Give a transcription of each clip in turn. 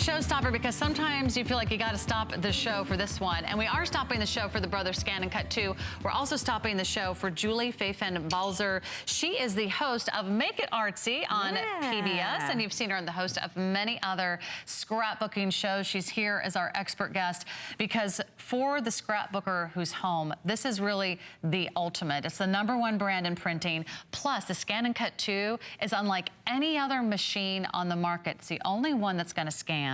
showstopper because sometimes you feel like you got to stop the show for this one. And we are stopping the show for the Brothers ScanNCut2. We're also stopping the show for Julie Balzer. She is the host of Make It Artsy on PBS. And you've seen her on the host of many other scrapbooking shows. She's here as our expert guest because for the scrapbooker who's home, this is really the ultimate. It's the #1 brand in printing. Plus, the ScanNCut2 is unlike any other machine on the market. It's the only one that's going to scan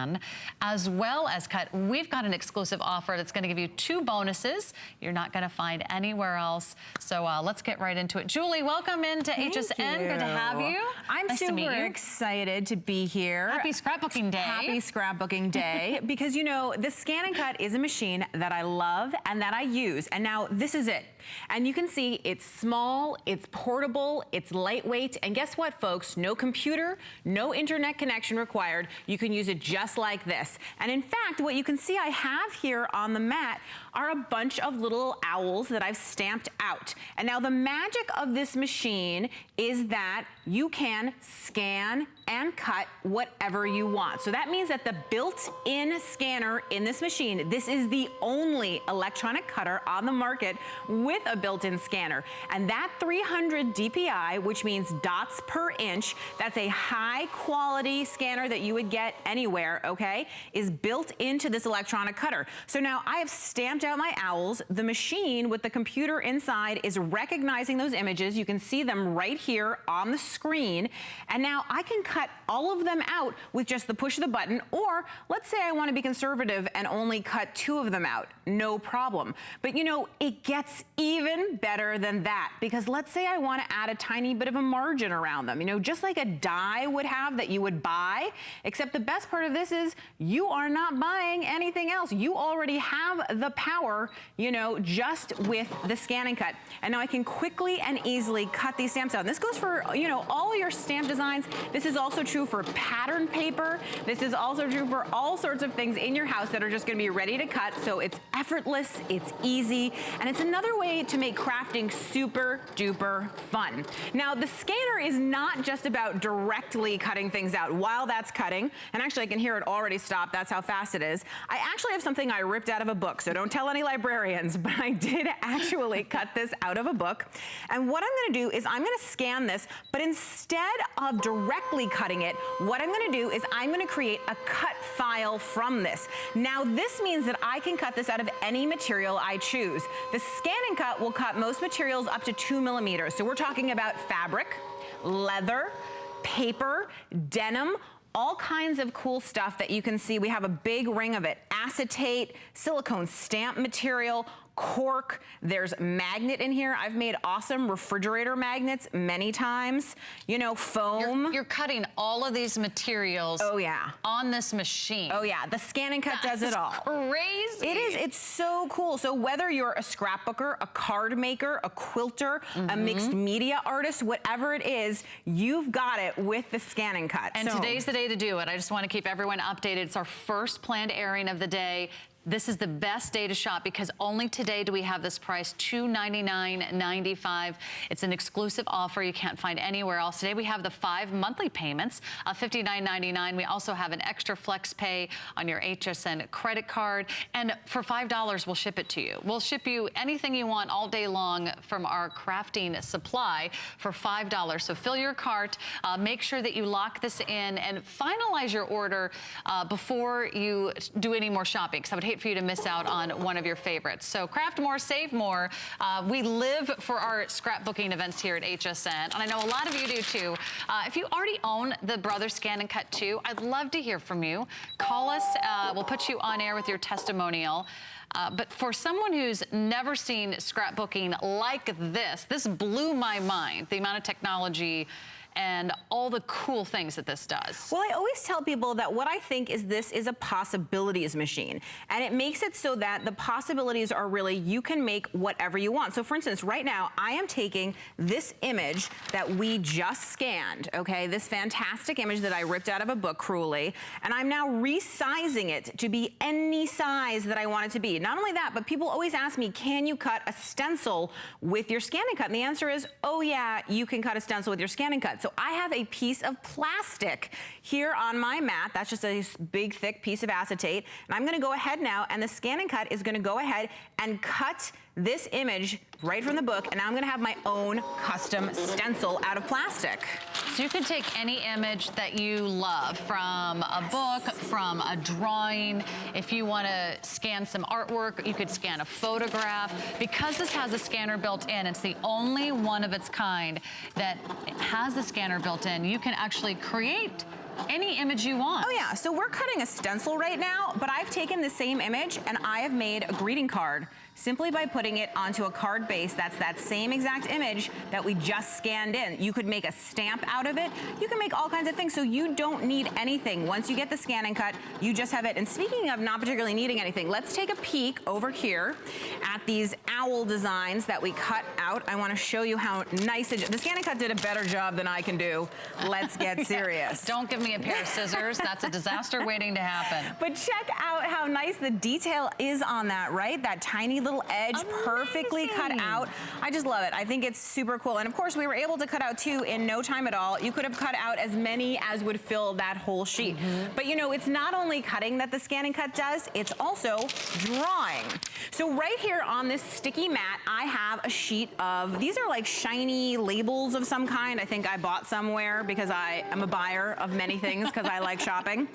as well as cut. We've got an exclusive offer that's going to give you 2 bonuses you're not going to find anywhere else. So let's get right into it. Julie, welcome into HSN. Good to have you. I'm super excited to be here. Happy scrapbooking day. Happy scrapbooking day. Because you know, the ScanNCut is a machine that I love and that I use. And now this is it. And you can see it's small, it's portable, it's lightweight, and guess what, folks? No computer, no internet connection required. You can use it just like this. And in fact, what you can see I have here on the mat are a bunch of little owls that I've stamped out. And now the magic of this machine is that you can scan and cut whatever you want. So that means that the built-in scanner in this machine, this is the only electronic cutter on the market with a built-in scanner. And that 300 DPI, which means dots per inch, that's a high quality scanner that you would get anywhere, okay, is built into this electronic cutter. So now I have stamped out my owls. The machine with the computer inside is recognizing those images. You can see them right here on the screen. And now I can cut all of them out with just the push of the button, or let's say I want to be conservative and only cut 2 of them out. No problem. But you know, it gets even better than that, because let's say I want to add a tiny bit of a margin around them, you know, just like a die would have that you would buy, except the best part of this is you are not buying anything else. You already have the power, you know, just with the ScanNCut. And now I can quickly and easily cut these stamps out. And this goes for, you know, all your stamp designs. This is also true for pattern paper. This is also true for all sorts of things in your house that are just going to be ready to cut. So it's effortless, it's easy, and it's another way to make crafting super duper fun. Now the scanner is not just about directly cutting things out while that's cutting, and actually I can hear it already stop. That's how fast it is. I actually have something I ripped out of a book, so don't tell any librarians, but I did actually cut this out of a book. And what I'm going to do is I'm going to scan this, but instead of directly cutting it, what I'm going to do is I'm going to create a cut file from this. Now this means that I can cut this out of any material I choose. The ScanNCut will cut most materials up to 2 millimeters. So we're talking about fabric, leather, paper, denim, all kinds of cool stuff that you can see. We have a big ring of it. Acetate, silicone stamp material, cork, there's magnet in here. I've made awesome refrigerator magnets many times. You know, foam. You're cutting all of these materials on this machine. Oh yeah, the ScanNCut does it all. Crazy. It is, it's so cool. So whether you're a scrapbooker, a card maker, a quilter, a mixed media artist, whatever it is, you've got it with the ScanNCut. And today's the day to do it. I just want to keep everyone updated. It's our first planned airing of the day. This is the best day to shop because only today do we have this price, $299.95. It's an exclusive offer you can't find anywhere else. Today we have the 5 monthly payments of $59.99. We also have an extra flex pay on your HSN credit card. And for $5, we'll ship it to you. We'll ship you anything you want all day long from our crafting supply for $5. So fill your cart, make sure that you lock this in and finalize your order before you do any more shopping, because I would hate for you to miss out on one of your favorites. So craft more, save more. We live for our scrapbooking events here at HSN, and I know a lot of you do too. If you already own the Brothers ScanNCut2, I'd love to hear from you. Call us, we'll put you on air with your testimonial. But for someone who's never seen scrapbooking like this blew my mind, the amount of technology and all the cool things that this does. Well, I always tell people that what I think is this is a possibilities machine. And it makes it so that the possibilities are really, you can make whatever you want. So for instance, right now, I am taking this image that we just scanned, okay? This fantastic image that I ripped out of a book cruelly, and I'm now resizing it to be any size that I want it to be. Not only that, but people always ask me, can you cut a stencil with your ScanNCut? And the answer is, oh yeah, you can cut a stencil with your ScanNCut. So So I have a piece of plastic here on my mat. That's just a big, thick piece of acetate. And I'm gonna go ahead now, and the ScanNCut is gonna go ahead and cut this image right from the book, and I'm gonna have my own custom stencil out of plastic. So you can take any image that you love from a book, from a drawing. If you want to scan some artwork, you could scan a photograph. Because this has a scanner built in, it's the only one of its kind that has the scanner built in. You can actually create any image you want. Oh yeah, so we're cutting a stencil right now, but I've taken the same image and I have made a greeting card simply by putting it onto a card base. That's that same exact image that we just scanned in. You could make a stamp out of it. You can make all kinds of things, so you don't need anything. Once you get the ScanNCut, you just have it. And speaking of not particularly needing anything, let's take a peek over here at these owl designs that we cut out. I want to show you how nice the ScanNCut did a better job than I can do. Let's get serious. Don't give me a pair of scissors. That's a disaster waiting to happen. But check out how nice the detail is on that, right? That tiny little edge, perfectly cut out. I just love it. I think it's super cool. And of course, we were able to cut out 2 in no time at all. You could have cut out as many as would fill that whole sheet. But you know, it's not only cutting that the ScanNCut does, it's also drawing. So right here on this sticky mat, I have a sheet of, these are like shiny labels of some kind. I think I bought somewhere because I am a buyer of many things because I like shopping.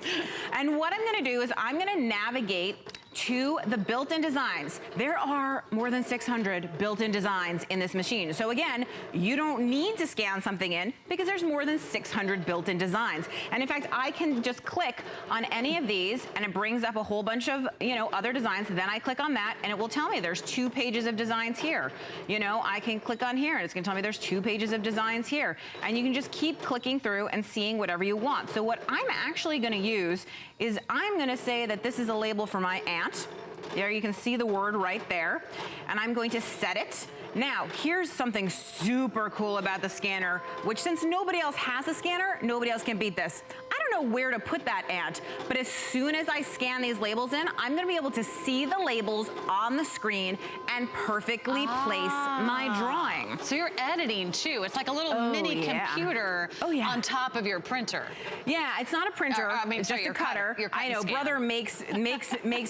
And what I'm gonna do is I'm gonna navigate to the built-in designs. There are more than 600 built-in designs in this machine. So again, you don't need to scan something in because there's more than 600 built-in designs. And in fact, I can just click on any of these and it brings up a whole bunch of, you know, other designs. Then I click on that and it will tell me there's 2 pages of designs here. You know, I can click on here and it's gonna tell me there's 2 pages of designs here. And you can just keep clicking through and seeing whatever you want. So what I'm actually gonna use is I'm gonna say that this is a label for my aunt. There you can see the word right there. And I'm going to set it. Now, here's something super cool about the scanner, which since nobody else has a scanner, nobody else can beat this. I don't know where to put that, Aunt, but as soon as I scan these labels in, I'm gonna be able to see the labels on the screen and perfectly place my drawing. So you're editing too. It's like a little mini computer on top of your printer. Yeah, it's not a printer. I mean, it's just a cutter. I know, brother makes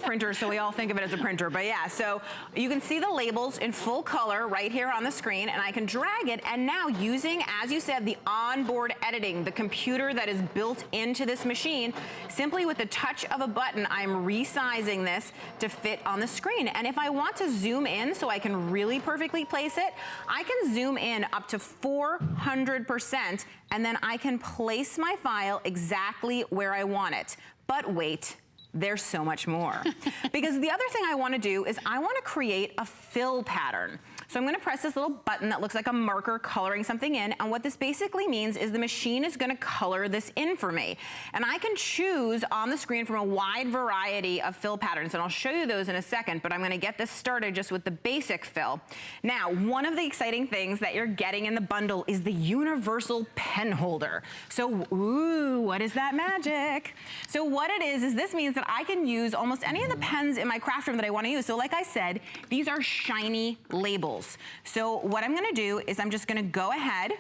printers, so we all think of it as a printer. But yeah, so you can see the labels in full color right here on the screen, and I can drag it. And now using, as you said, the onboard editing, the computer that is built into this machine, simply with the touch of a button, I'm resizing this to fit on the screen. And if I want to zoom in so I can really perfectly place it, I can zoom in up to 400%, and then I can place my file exactly where I want it. But wait, there's so much more. Because the other thing I want to do is I want to create a fill pattern. So I'm going to press this little button that looks like a marker coloring something in, and what this basically means is the machine is going to color this in for me. And I can choose on the screen from a wide variety of fill patterns, and I'll show you those in a second, but I'm going to get this started just with the basic fill. Now, one of the exciting things that you're getting in the bundle is the universal pen holder. So, ooh, what is that magic? So what it is this means that I can use almost any of the pens in my craft room that I want to use. So like I said, these are shiny labels. So what I'm going to do is I'm just going to go ahead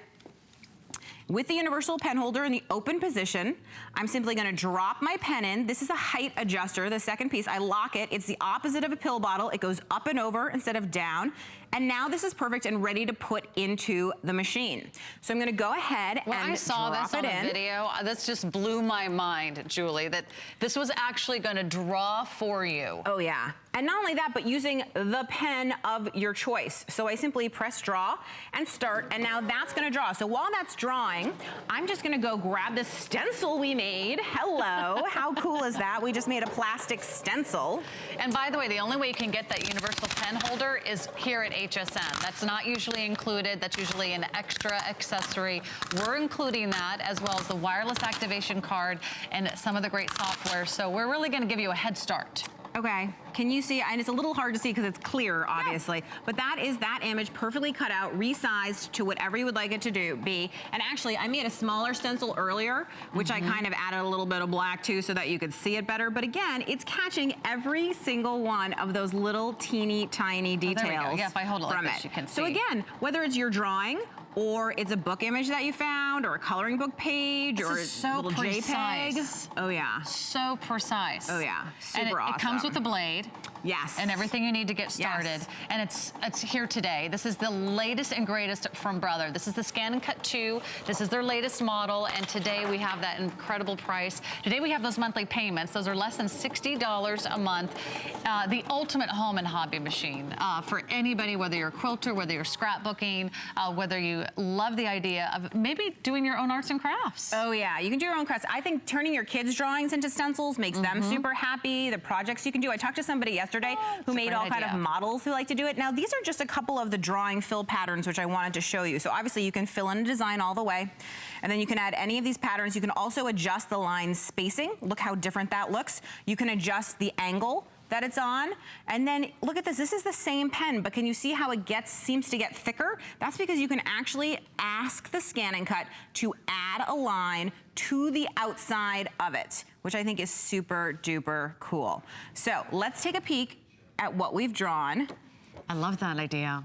with the universal pen holder in the open position. I'm simply going to drop my pen in. This is a height adjuster, the second piece. I lock it. It's the opposite of a pill bottle. It goes up and over instead of down. And now this is perfect and ready to put into the machine. So I'm going to go ahead and drop it in. When I saw this on a video, this just blew my mind, Julie, that this was actually going to draw for you. Oh yeah. And not only that, but using the pen of your choice. So I simply press draw and start, and now that's gonna draw. So while that's drawing, I'm just gonna go grab the stencil we made. Hello, how cool is that? We just made a plastic stencil. And by the way, the only way you can get that universal pen holder is here at HSN. That's not usually included. That's usually an extra accessory. We're including that, as well as the wireless activation card and some of the great software. So we're really gonna give you a head start. Okay. Can you see? And it's a little hard to see because it's clear, obviously. But that is that image perfectly cut out, resized to whatever you would like it to be. And actually, I made a smaller stencil earlier, which I kind of added a little bit of black too so that you could see it better. But again, it's catching every single one of those little teeny tiny details Yeah, if I hold it like from this, it. you can see. So again, whether it's your drawing, or it's a book image that you found, or a coloring book page, or is so a little precise. JPEG. Oh yeah. So precise. Oh yeah, And super awesome. it comes with a blade. Yes. And everything you need to get started. Yes. And it's here today. This is the latest and greatest from Brother. This is the ScanNCut2. This is their latest model. And today we have that incredible price. Today we have those monthly payments. Those are less than $60 a month. The ultimate home and hobby machine for anybody, whether you're a quilter, whether you're scrapbooking, whether you love the idea of maybe doing your own arts and crafts. Oh yeah, you can do your own crafts. I think turning your kids' drawings into stencils makes them super happy. The projects you can do. I talked to somebody yesterday who made all kind of models who like to do it. Now these are just a couple of the drawing fill patterns which I wanted to show you. So obviously you can fill in a design all the way, and then you can add any of these patterns. You can also adjust the line spacing. Look how different that looks. You can adjust the angle that it's on. And then look at this, this is the same pen, but can you see how it seems to get thicker? That's because you can actually ask the ScanNCut to add a line to the outside of it, which I think is super duper cool. So let's take a peek at what we've drawn. I love that idea.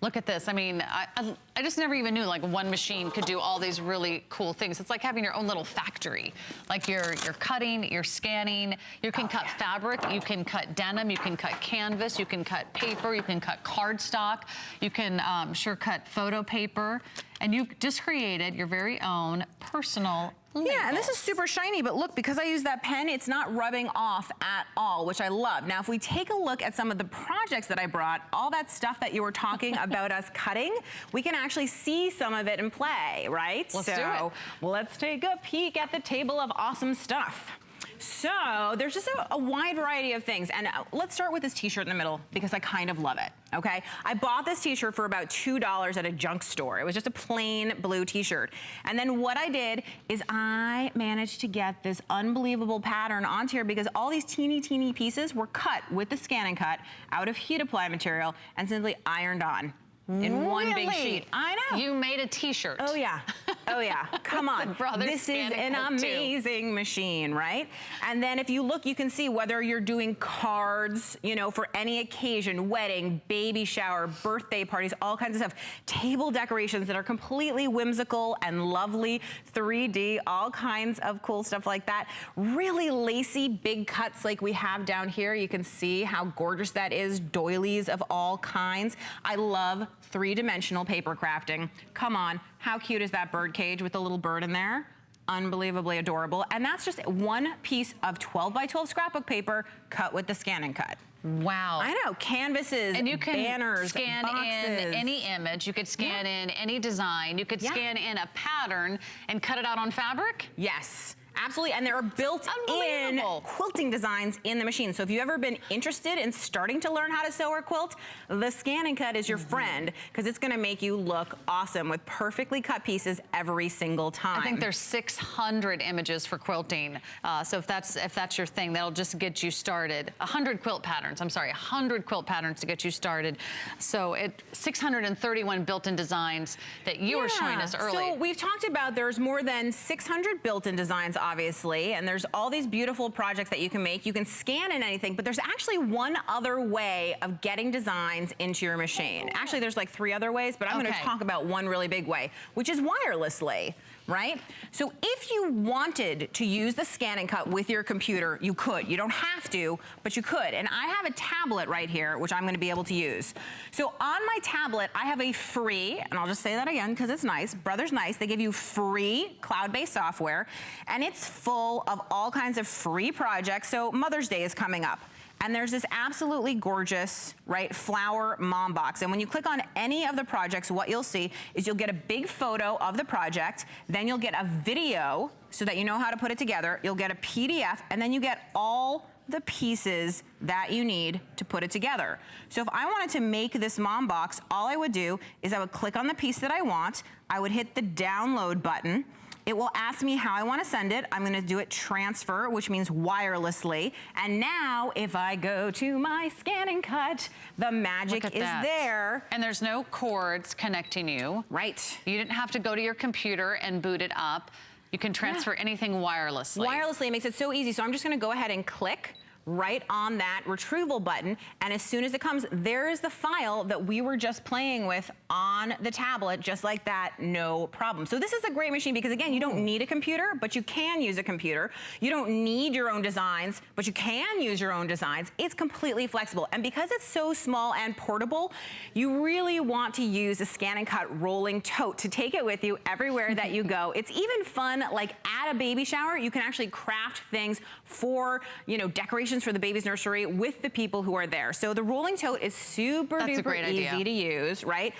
Look at this. I mean, I just never even knew like one machine could do all these really cool things. It's like having your own little factory. Like you're cutting, you're scanning, you can cut fabric, you can cut denim, you can cut canvas, you can cut paper, you can cut cardstock, you can sure cut photo paper, and you just created your very own personal labels. Yeah, and this is super shiny, but look, because I use that pen, it's not rubbing off at all, which I love. Now, if we take a look at some of the projects that I brought, all that stuff that you were talking about us cutting, we can actually see some of it in play, right? Let's do it. Let's take a peek at the table of awesome stuff. So there's just a wide variety of things. And let's start with this t-shirt in the middle because I kind of love it, okay? I bought this t-shirt for about $2 at a junk store. It was just a plain blue t-shirt. And then what I did is I managed to get this unbelievable pattern onto here because all these teeny, teeny pieces were cut with the ScanNCut out of heat apply material and simply ironed on. In one big sheet. I know. You made a t-shirt. Oh yeah. Oh yeah. Come on. This is an ScanNCut2. amazing machine, right? And then if you look, you can see whether you're doing cards, you know, for any occasion, wedding, baby shower, birthday parties, all kinds of stuff. Table decorations that are completely whimsical and lovely, 3D, all kinds of cool stuff like that. Really lacy big cuts like we have down here. You can see how gorgeous that is. Doilies of all kinds. I love three-dimensional paper crafting. Come on, how cute is that bird cage with the little bird in there? Unbelievably adorable. And that's just one piece of 12 by 12 scrapbook paper cut with the ScanNCut. Wow. I know, canvases, and you can banners, scan boxes. in any image, you could scan in any design, you could scan in a pattern and cut it out on fabric? Yes. Absolutely, and there are built-in quilting designs in the machine. So if you've ever been interested in starting to learn how to sew or quilt, the ScanNCut is your friend because it's gonna make you look awesome with perfectly cut pieces every single time. I think there's 600 images for quilting. So if that's your thing, that'll just get you started. 100 quilt patterns, I'm sorry, 100 quilt patterns to get you started. So 631 built-in designs that you were showing us early. So we've talked about there's more than 600 built-in designs, obviously, and there's all these beautiful projects that you can make. You can scan in anything, but there's actually one other way of getting designs into your machine. Actually, there's like 3 other ways, but I'm gonna talk about one really big way, which is wirelessly, right? So if you wanted to use the ScanNCut with your computer, you could. You don't have to, but you could. And I have a tablet right here, which I'm gonna be able to use. So on my tablet, I have a free, and I'll just say that again because it's nice, Brother's nice, they give you free cloud-based software, and it's full of all kinds of free projects. So Mother's Day is coming up. And there's this absolutely gorgeous, right, flower mom box. And when you click on any of the projects, what you'll see is you'll get a big photo of the project, then you'll get a video so that you know how to put it together, you'll get a PDF, and then you get all the pieces that you need to put it together. So if I wanted to make this mom box, all I would do is I would click on the piece that I want, I would hit the download button, It will ask me how I want to send it. I'm going to do it transfer, which means wirelessly. And now if I go to my ScanNCut, the magic is there. And there's no cords connecting you. Right. You didn't have to go to your computer and boot it up. You can transfer anything wirelessly. Wirelessly, it makes it so easy. So I'm just going to go ahead and click right on that retrieval button, and as soon as it comes, there is the file that we were just playing with on the tablet, just like that, no problem. So this is a great machine because, again, you don't need a computer, but you can use a computer. You don't need your own designs, but you can use your own designs. It's completely flexible, and because it's so small and portable, you really want to use a ScanNCut rolling tote to take it with you everywhere that you go. It's even fun, like at a baby shower, you can actually craft things for, you know, decorations for the baby's nursery with the people who are there. So the rolling tote is super duper easy to use, right?